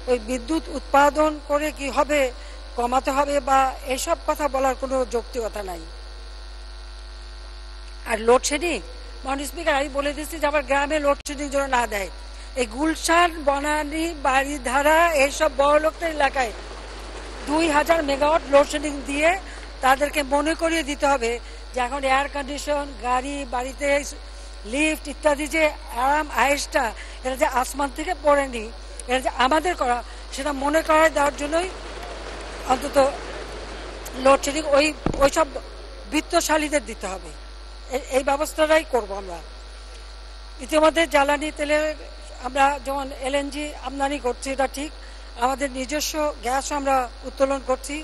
ওই বিদ্যুৎ উৎপাদন করে কি হবে, কমাতে হবে বা এসব কথা বলার কোনো যৌক্তিকতা নাই। আর লোডশেডিং, মাননীয় স্পিকার, আমি বলে দিচ্ছি যে আবার গ্রামে লোডশেডিং যেন না দেয়। এই গুলশান, বনানী, বাড়িধারা এইসব বড় লোকদের এলাকায় 2000 মেগাওয়াট লোডশেডিং দিয়ে তাদেরকে মনে করিয়ে দিতে হবে যে এখন এয়ার কন্ডিশন, গাড়ি, বাড়িতে লিফট ইত্যাদি যে আরাম আয়েসটা, এটা যে আসমান থেকে পড়েনি, এটা যে আমাদের করা, সেটা মনে করায় দেওয়ার জন্যই অন্তত লোডশেডিং ওইসব বিত্তশালীদের দিতে হবে। এই ব্যবস্থাটাই করব আমরা। ইতিমধ্যে জ্বালানি তেলের আমরা যেমন এলএনজি আমদানি করছি, এটা ঠিক। আমাদের নিজস্ব গ্যাসও আমরা উত্তোলন করছি।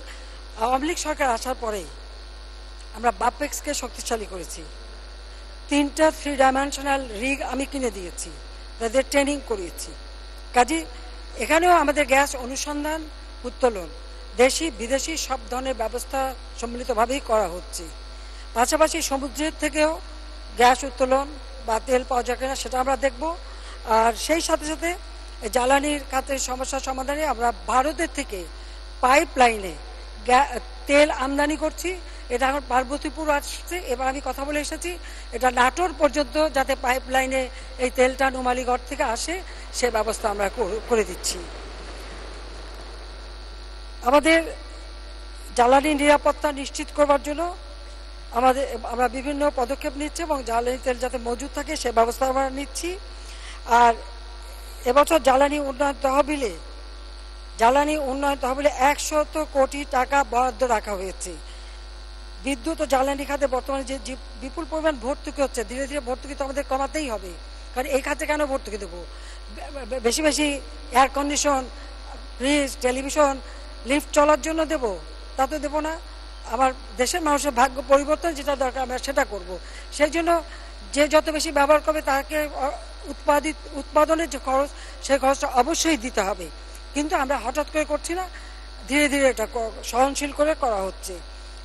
আওয়ামী লীগ সরকার আসার পরেই আমরা বাপেক্সকে শক্তিশালী করেছি। 3টা 3 ডাইমেনশনাল রিগ আমি কিনে দিয়েছি, তাদের ট্রেনিং করিয়েছি। কাজে এখানেও আমাদের গ্যাস অনুসন্ধান, উত্তোলন দেশি বিদেশি সব ধরনের ব্যবস্থা সম্মিলিতভাবেই করা হচ্ছে। পাশাপাশি সমুদ্রের থেকেও গ্যাস উত্তোলন বা তেল পাওয়া যায় কিনা সেটা আমরা দেখব। আর সেই সাথে সাথে জ্বালানির খাতের সমস্যা সমাধানে আমরা ভারতের থেকে পাইপ লাইনে তেল আমদানি করছি। এটা এখন পার্বতীপুর আসছে, এবার আমি কথা বলে এসেছি এটা নাটোর পর্যন্ত যাতে পাইপ লাইনে এই তেলটা নুমালীগড় থেকে আসে সে ব্যবস্থা আমরা করে দিচ্ছি। আমাদের জ্বালানি নিরাপত্তা নিশ্চিত করবার জন্য আমরা বিভিন্ন পদক্ষেপ নিচ্ছি এবং জ্বালানি তেল যাতে মজুদ থাকে সে ব্যবস্থা আমরা নিচ্ছি। আর এবছর জ্বালানি উন্নয়ন তহবিলে 100 কোটি টাকা বরাদ্দ রাখা হয়েছে। বিদ্যুৎ ও জ্বালানি খাতে বর্তমানে যে বিপুল পরিমাণ ভর্তুকি হচ্ছে, ধীরে ধীরে ভর্তুকি তো আমাদের কমাতেই হবে। কারণ এই খাতে কেন ভর্তুকি দেবো? বেশি বেশি air condition, fridge, television, lift চলার জন্য দেব? তা তো দেবো না। আমার দেশের মানুষের ভাগ্য পরিবর্তন যেটা দরকার আমরা সেটা করব। সেই জন্য যে যত বেশি ব্যবহার করবে তাকে উৎপাদনের যে খরচ, সেই খরচটা অবশ্যই দিতে হবে। কিন্তু আমরা হঠাৎ করে করছি না, ধীরে ধীরে এটা সহনশীল করে করা হচ্ছে।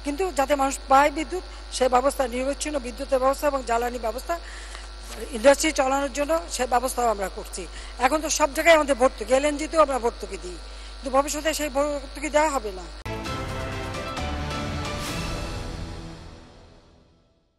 কিন্তু যাতে মানুষ পায় বিদ্যুৎ, সে ব্যবস্থা, নিরবচ্ছিন্ন বিদ্যুতের ব্যবস্থা এবং জ্বালানি ব্যবস্থা ইন্ডাস্ট্রি চালানোর জন্য সে ব্যবস্থাও আমরা করছি। এখন তো সব জায়গায় আমাদের ভর্তুকি, এলএনজিতেও আমরা ভর্তুকি দিই, কিন্তু ভবিষ্যতে সেই ভর্তুকি দেওয়া হবে না।